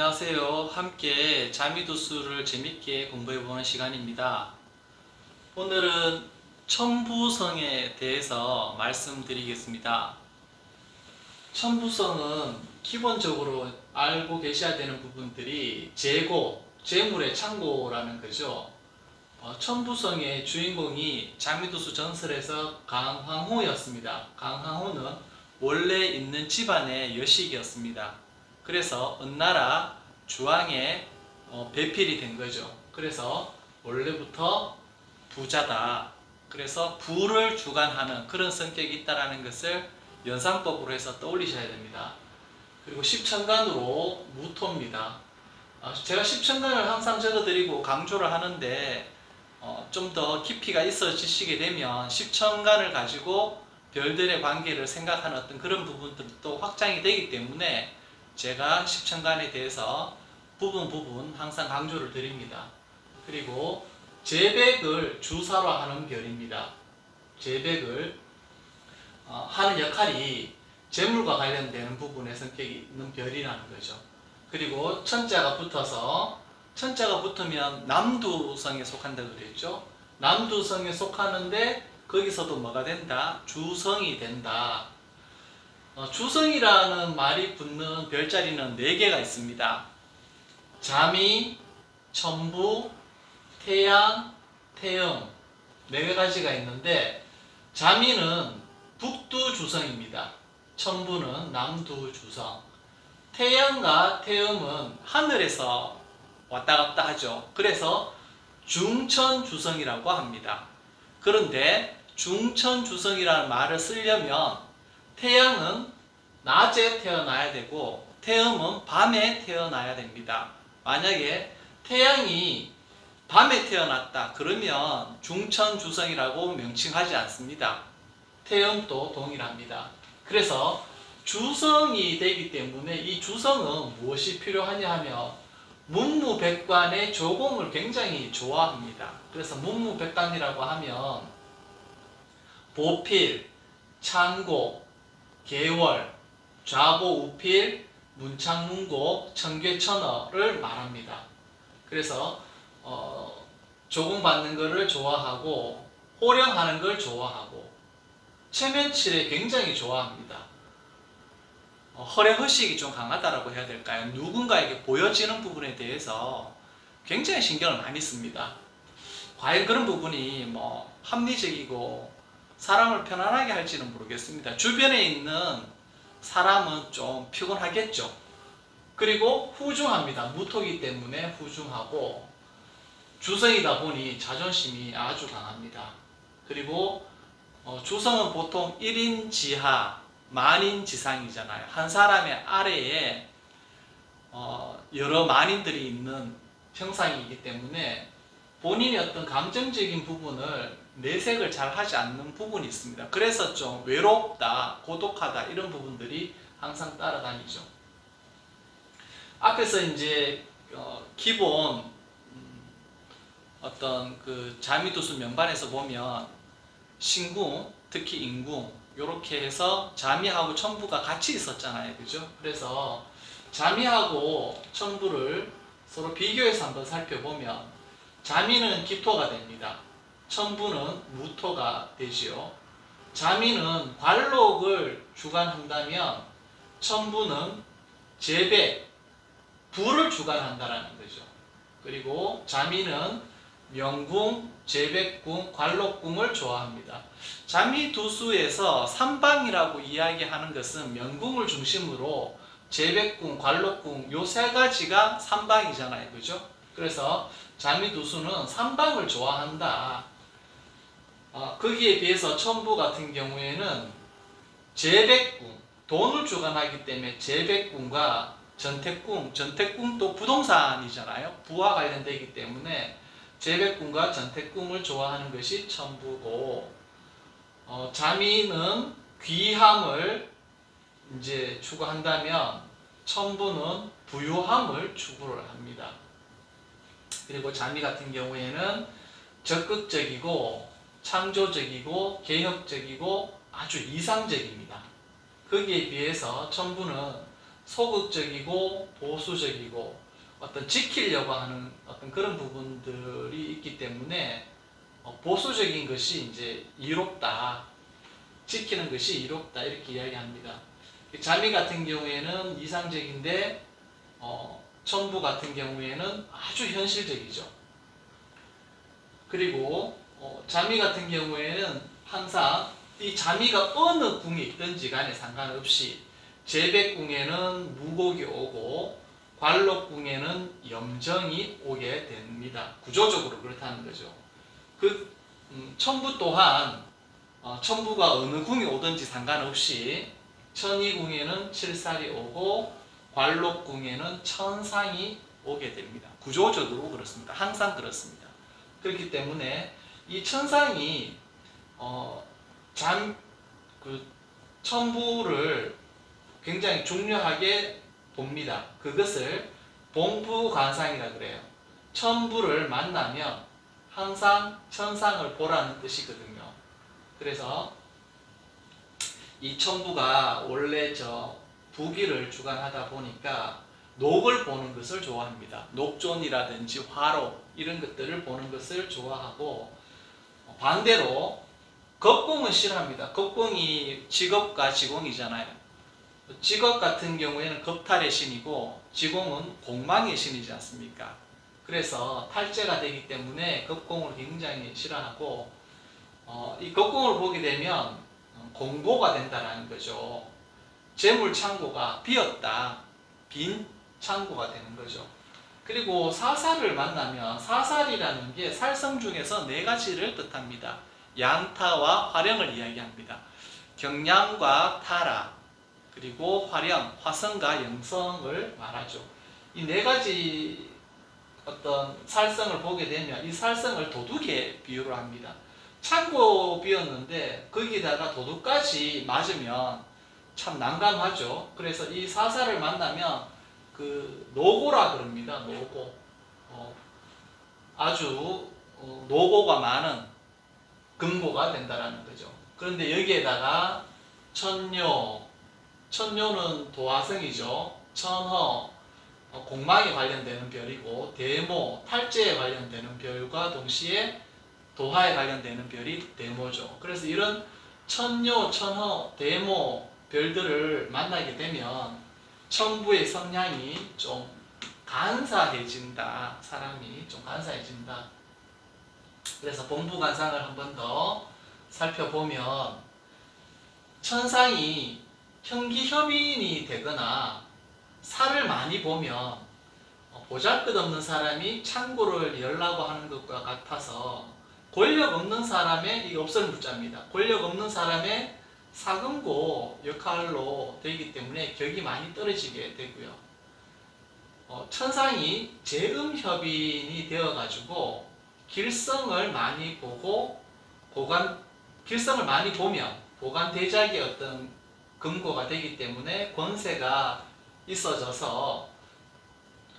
안녕하세요. 함께 자미도수를 재밌게 공부해보는 시간입니다. 오늘은 첨부성에 대해서 말씀드리겠습니다. 첨부성은 기본적으로 알고 계셔야 되는 부분들이 재고, 재물의 창고라는 거죠. 첨부성의 주인공이 자미도수 전설에서 강황후였습니다. 강황후는 원래 있는 집안의 여식이었습니다. 그래서 은나라 주왕의 배필이 된 거죠. 그래서 원래부터 부자다. 그래서 부를 주관하는 그런 성격이 있다는 것을 연상법으로 해서 떠올리셔야 됩니다. 그리고 십천간으로 무토입니다. 제가 십천간을 항상 적어드리고 강조를 하는데 좀 더 깊이가 있어지시게 되면 십천간을 가지고 별들의 관계를 생각하는 어떤 그런 부분들도 확장이 되기 때문에 제가 십천간에 대해서 부분 항상 강조를 드립니다. 그리고 재백을 주사로 하는 별입니다. 재백을 하는 역할이 재물과 관련되는 부분에 성격이 있는 별이라는 거죠. 그리고 천자가 붙어서, 천자가 붙으면 남두성에 속한다고 그랬죠. 남두성에 속하는데 거기서도 뭐가 된다? 주성이 된다. 주성이라는 말이 붙는 별자리는 4개가 있습니다. 자미, 첨부, 태양, 태음 4가지가 있는데 자미는 북두주성입니다. 첨부는 남두주성. 태양과 태음은 하늘에서 왔다 갔다 하죠. 그래서 중천주성이라고 합니다. 그런데 중천주성이라는 말을 쓰려면 태양은 낮에 태어나야 되고 태음은 밤에 태어나야 됩니다. 만약에 태양이 밤에 태어났다 그러면 중천주성이라고 명칭하지 않습니다. 태음도 동일합니다. 그래서 주성이 되기 때문에 이 주성은 무엇이 필요하냐 하면 문무백관의 조공을 굉장히 좋아합니다. 그래서 문무백관이라고 하면 보필, 창고, 계월, 좌보, 우필, 문창문고, 청괴천어를 말합니다. 그래서 조공받는 것을 좋아하고 호령하는 걸 좋아하고 체면칠에 굉장히 좋아합니다. 허례허식이 좀 강하다라고 해야 될까요? 누군가에게 보여지는 부분에 대해서 굉장히 신경을 많이 씁니다. 과연 그런 부분이 합리적이고 사람을 편안하게 할지는 모르겠습니다. 주변에 있는 사람은 좀 피곤하겠죠. 그리고 후중합니다. 무토기 때문에 후중하고 주성이다 보니 자존심이 아주 강합니다. 그리고 주성은 보통 1인 지하, 만인 지상이잖아요. 한 사람의 아래에 여러 만인들이 있는 형상이기 때문에 본인의 어떤 감정적인 부분을 내색을 잘 하지 않는 부분이 있습니다. 그래서 좀 외롭다, 고독하다 이런 부분들이 항상 따라다니죠. 앞에서 이제 기본 어떤 그 자미도수 명반에서 보면 신궁, 특히 인궁 이렇게 해서 자미하고 첨부가 같이 있었잖아요. 그죠? 그래서 자미하고 첨부를 서로 비교해서 한번 살펴보면 자미는 기토가 됩니다. 첨부는 무토가 되지요. 자미는 관록을 주관한다면 첨부는 재백, 부를 주관한다라는 거죠. 그리고 자미는 명궁, 재백궁, 관록궁을 좋아합니다. 자미도수에서 삼방이라고 이야기하는 것은 명궁을 중심으로 재백궁, 관록궁 요 3가지가 삼방이잖아요. 그죠? 그래서 자미도수는 삼방을 좋아한다. 거기에 비해서 첨부 같은 경우에는 재백궁, 돈을 주관하기 때문에 재백궁과 전택궁, 전택궁도 부동산이잖아요. 부와 관련되기 때문에 재백궁과 전택궁을 좋아하는 것이 첨부고, 자미는 귀함을 이제 추구한다면 첨부는 부유함을 추구를 합니다. 그리고 자미 같은 경우에는 적극적이고 창조적이고 개혁적이고 아주 이상적입니다. 거기에 비해서 첨부는 소극적이고 보수적이고 어떤 지키려고 하는 어떤 그런 부분들이 있기 때문에 보수적인 것이 이제 이롭다, 지키는 것이 이롭다 이렇게 이야기합니다. 자미 같은 경우에는 이상적인데 천부 같은 경우에는 아주 현실적이죠. 그리고 자미 같은 경우에는 항상 이 자미가 어느 궁에 있든지 간에 상관없이 재백궁에는 무곡이 오고 관록궁에는 염정이 오게 됩니다. 구조적으로 그렇다는 거죠. 천부 또한 천부가 어느 궁에 오든지 상관없이 천이궁에는 칠살이 오고 관록궁에는 천상이 오게 됩니다. 구조적으로 그렇습니다. 항상 그렇습니다. 그렇기 때문에 이 천상이 천부를 굉장히 중요하게 봅니다. 그것을 봉부관상이라 그래요. 천부를 만나면 항상 천상을 보라는 뜻이거든요. 그래서 이 천부가 원래 부기를 주관하다 보니까 녹을 보는 것을 좋아합니다. 녹존이라든지 화로 이런 것들을 보는 것을 좋아하고 반대로 겁공은 싫어합니다. 겁공이 직업과 지공이잖아요. 직업 같은 경우에는 겁탈의 신이고 지공은 공망의 신이지 않습니까? 그래서 탈재가 되기 때문에 겁공을 굉장히 싫어하고 이 겁공을 보게 되면 공고가 된다는 거죠. 재물 창고가 비었다. 빈 창고가 되는 거죠. 그리고 사살을 만나면 사살이라는 게 살성 중에서 네 가지를 뜻합니다. 양타와 화령을 이야기합니다. 경량과 타라 그리고 화령, 화성과 영성을 말하죠. 이 네 가지 어떤 살성을 보게 되면 이 살성을 도둑에 비유를 합니다. 창고 비었는데 거기다가 도둑까지 맞으면 참 난감하죠. 그래서 이 사살을 만나면 노고라 그럽니다. 노고. 아주 노고가 많은 금고가 된다라는 거죠. 그런데 여기에다가 천묘는 도화성이죠. 천허, 공망에 관련되는 별이고 대모, 탈재에 관련되는 별과 동시에 도화에 관련되는 별이 대모죠. 그래서 이런 천묘, 천허, 대모 별들을 만나게 되면 천부의 성향이 좀 간사해진다. 사람이 좀 간사해진다. 그래서 봉부관상을 한 번 더 살펴보면 천상이 형기협인이 되거나 살을 많이 보면 보잘것없는 사람이 창고를 열라고 하는 것과 같아서 권력 없는 사람의, 이게 없을 무자입니다. 권력 없는 사람의 사금고 역할로 되기 때문에 격이 많이 떨어지게 되고요. 천상이 재음협인이 되어가지고 길성을 많이 보고 길성을 많이 보면 보관대작의 어떤 금고가 되기 때문에 권세가 있어져서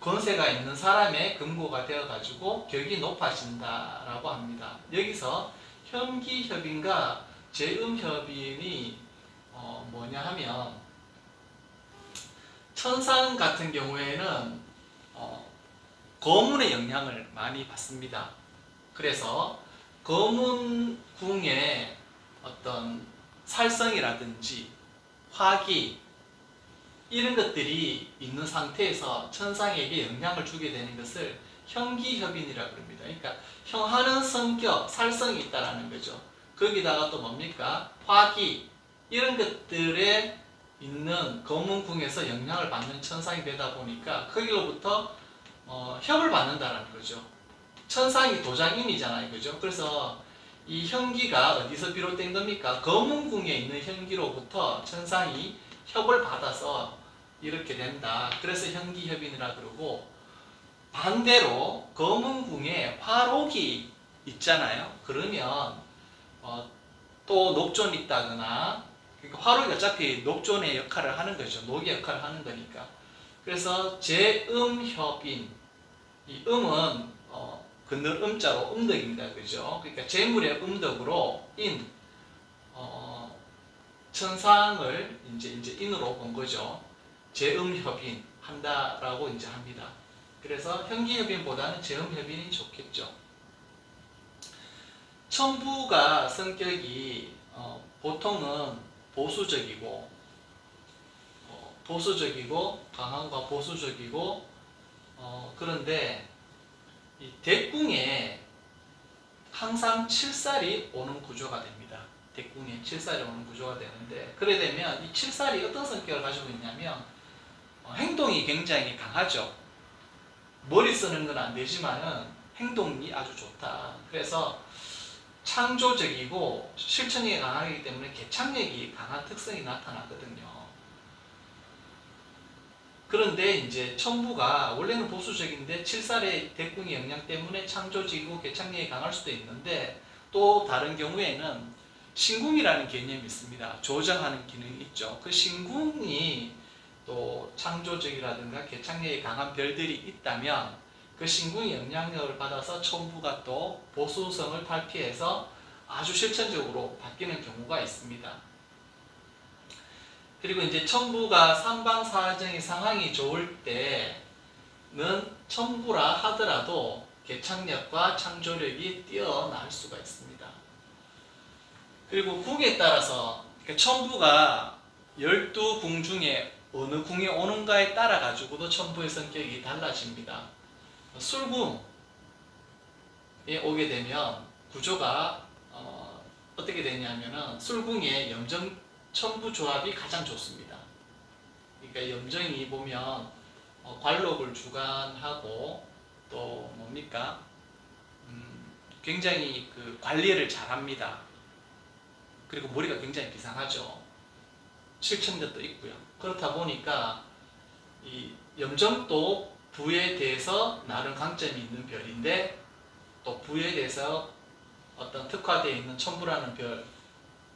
권세가 있는 사람의 금고가 되어가지고 격이 높아진다라고 합니다. 여기서 형기협인과 재음협인이 뭐냐 하면 천상 같은 경우에는 거문의 영향을 많이 받습니다. 그래서 거문궁의 어떤 살성이라든지 화기 이런 것들이 있는 상태에서 천상에게 영향을 주게 되는 것을 형기협인이라고 합니다. 그러니까 형하는 성격, 살성이 있다라는 거죠. 거기다가 또 뭡니까? 화기 이런 것들에 있는 거문궁에서 영향을 받는 천상이 되다 보니까 거기로부터 협을 받는다는 거죠. 천상이 도장임이잖아요. 그죠? 그래서 이 형기가 어디서 비롯된 겁니까? 거문궁에 있는 형기로부터 천상이 협을 받아서 이렇게 된다. 그래서 형기협인이라 그러고 반대로 거문궁에 화록이 있잖아요. 그러면 또 녹존이 있다거나 그러니까 화록이 어차피 녹존의 역할을 하는 거죠. 녹의 역할을 하는 거니까. 그래서 재음협인 이 음은 그늘 음자로 음덕입니다. 그죠? 그러니까 재물의 음덕으로 천상을 이제 인으로 본 거죠. 재음협인 한다라고 이제 합니다. 그래서 형기협인보다는 재음협인이 좋겠죠. 천부가 성격이 보통은 보수적이고 강함과 보수적이고 그런데 이 대궁에 항상 칠살이 오는 구조가 됩니다. 대궁에 칠살이 오는 구조가 되는데 그래 되면 이 칠살이 어떤 성격을 가지고 있냐면 행동이 굉장히 강하죠. 머리 쓰는 건 안 되지만은 행동이 아주 좋다. 그래서 창조적이고 실천력이 강하기 때문에 개창력이 강한 특성이 나타나거든요. 그런데 이제 천부가 원래는 보수적인데 칠살의 대궁의 영향 때문에 창조적이고 개창력이 강할 수도 있는데 또 다른 경우에는 신궁이라는 개념이 있습니다. 조정하는 기능이 있죠. 그 신궁이 또 창조적이라든가 개창력이 강한 별들이 있다면 그 신궁의 영향력을 받아서 천부가 또 보수성을 탈피해서 아주 실천적으로 바뀌는 경우가 있습니다. 그리고 이제 천부가 삼방사정의 상황이 좋을 때는 천부라 하더라도 개창력과 창조력이 뛰어날 수가 있습니다. 그리고 궁에 따라서 천부가 12궁 중에 어느 궁에 오는가에 따라 가지고도 천부의 성격이 달라집니다. 술궁에 오게 되면 구조가 어떻게 되냐면은 술궁의 염정 천부 조합이 가장 좋습니다. 그러니까 염정이 보면 관록을 주관하고 또 뭡니까? 굉장히 그 관리를 잘합니다. 그리고 머리가 굉장히 비상하죠. 실천력도 있고요. 그렇다 보니까 이 염정도 부에 대해서 나름 강점이 있는 별인데 또 부에 대해서 어떤 특화되어 있는 천부라는 별,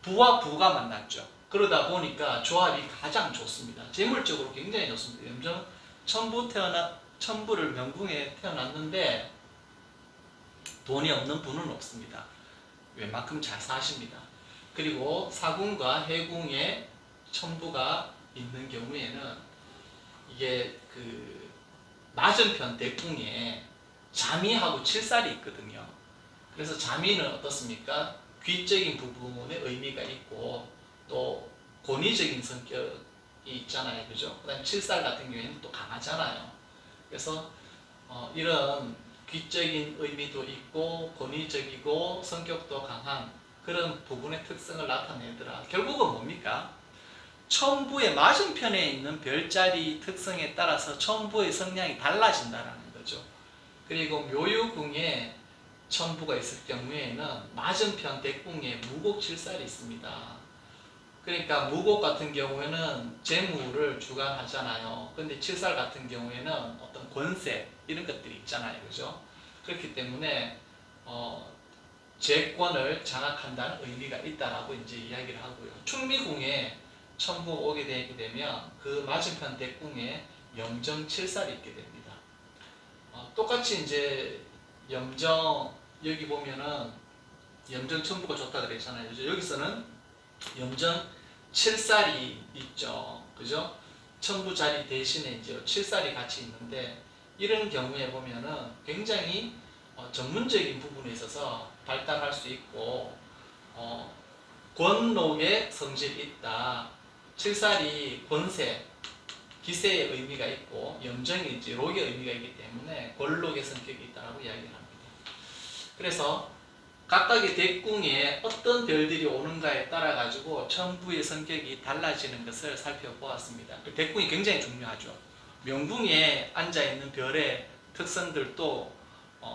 부와 부가 만났죠. 그러다 보니까 조합이 가장 좋습니다. 재물적으로 굉장히 좋습니다. 염정 천부를 명궁에 태어났는데 돈이 없는 분은 없습니다. 웬만큼 잘 사십니다. 그리고 사궁과 해궁에 천부가 있는 경우에는 이게 그 맞은편 대궁에 자미하고 칠살이 있거든요. 그래서 자미는 어떻습니까? 귀적인 부분에 의미가 있고 또 권위적인 성격이 있잖아요. 그죠? 그 다음에 칠살 같은 경우에는 또 강하잖아요. 그래서 이런 귀적인 의미도 있고 권위적이고 성격도 강한 그런 부분의 특성을 나타내더라. 결국은 뭡니까? 천부의 맞은편에 있는 별자리 특성에 따라서 천부의 성향이 달라진다는 거죠. 그리고 묘유궁에 천부가 있을 경우에는 맞은편 대궁에 무곡칠살이 있습니다. 그러니까 무곡 같은 경우에는 재물을 주관하잖아요. 근데 칠살 같은 경우에는 어떤 권세 이런 것들이 있잖아요. 그죠? 그렇기 때문에 재권을 장악한다는 의미가 있다라고 이제 이야기를 하고요. 충미궁에 천부가 오게 되게 되면 그 맞은편 대궁에 염정칠살이 있게 됩니다. 똑같이 이제 염정 여기 보면은 염정 천부가 좋다 그랬잖아요. 그죠? 여기서는 염정 칠살이 있죠. 그죠? 천부 자리 대신에 이제 칠살이 같이 있는데 이런 경우에 보면은 굉장히 전문적인 부분에 있어서 발달할 수 있고 권록의 성질이 있다. 칠살이 권세, 기세의 의미가 있고 염정이 이제 록의 의미가 있기 때문에 권록의 성격이 있다고 이야기를 합니다. 그래서 각각의 대궁에 어떤 별들이 오는가에 따라 가지고 천부의 성격이 달라지는 것을 살펴보았습니다. 대궁이 굉장히 중요하죠. 명궁에 앉아있는 별의 특성들도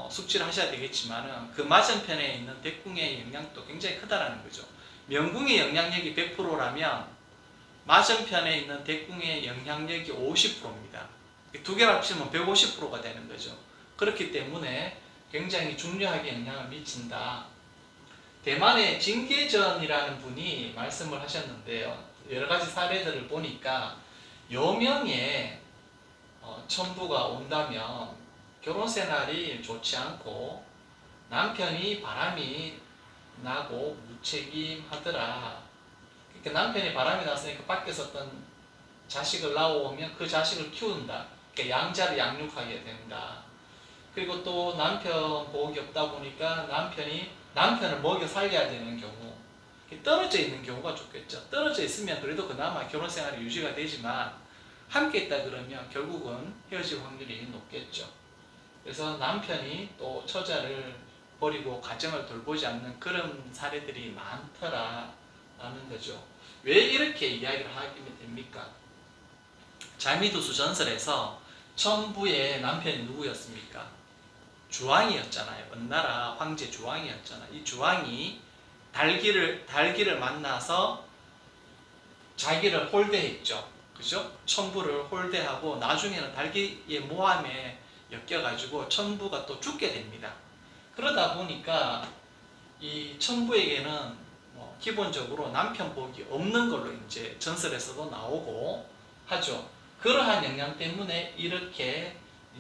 숙지를 하셔야 되겠지만 그 맞은편에 있는 대궁의 영향도 굉장히 크다라는 거죠. 명궁의 영향력이 100%라면 맞은편에 있는 대궁의 영향력이 50%입니다. 두 개를 합치면 150%가 되는 거죠. 그렇기 때문에 굉장히 중요하게 영향을 미친다. 대만의 진계전이라는 분이 말씀을 하셨는데요. 여러 가지 사례들을 보니까 여명에 천부가 온다면 결혼 생활이 좋지 않고 남편이 바람이 나고 무책임하더라. 그러니까 남편이 바람이 났으니까 밖에서 어떤 자식을 낳아오면 그 자식을 키운다. 그러니까 양자를 양육하게 된다. 그리고 또 남편 복이 없다 보니까 남편을 먹여 살려야 되는 경우, 떨어져 있는 경우가 좋겠죠. 떨어져 있으면 그래도 그나마 결혼 생활이 유지가 되지만 함께 있다 그러면 결국은 헤어질 확률이 높겠죠. 그래서 남편이 또 처자를 버리고 가정을 돌보지 않는 그런 사례들이 많더라라는 거죠. 왜 이렇게 이야기를 하게 됩니까? 자미두수 전설에서 천부의 남편이 누구였습니까? 주왕이었잖아요. 은나라 황제 주왕이었잖아요. 이 주왕이 달기를 만나서 자기를 홀대했죠. 그죠? 천부를 홀대하고 나중에는 달기의 모함에 엮여가지고 천부가 또 죽게 됩니다. 그러다 보니까 이 천부에게는 뭐 기본적으로 남편 복이 없는 걸로 이제 전설에서도 나오고 하죠. 그러한 영향 때문에 이렇게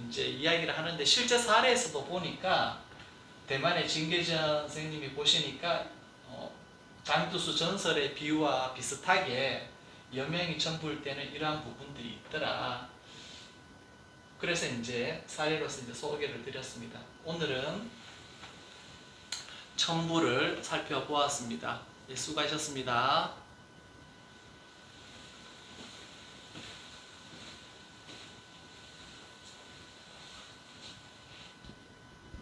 이제 이야기를 하는데 실제 사례에서도 보니까 대만의 진계전 선생님이 보시니까 장두수 전설의 비유와 비슷하게 여명이 천부일 때는 이러한 부분들이 있더라. 그래서 이제 사례로서 이제 소개를 드렸습니다. 오늘은 천부를 살펴보았습니다. 네, 수고하셨습니다.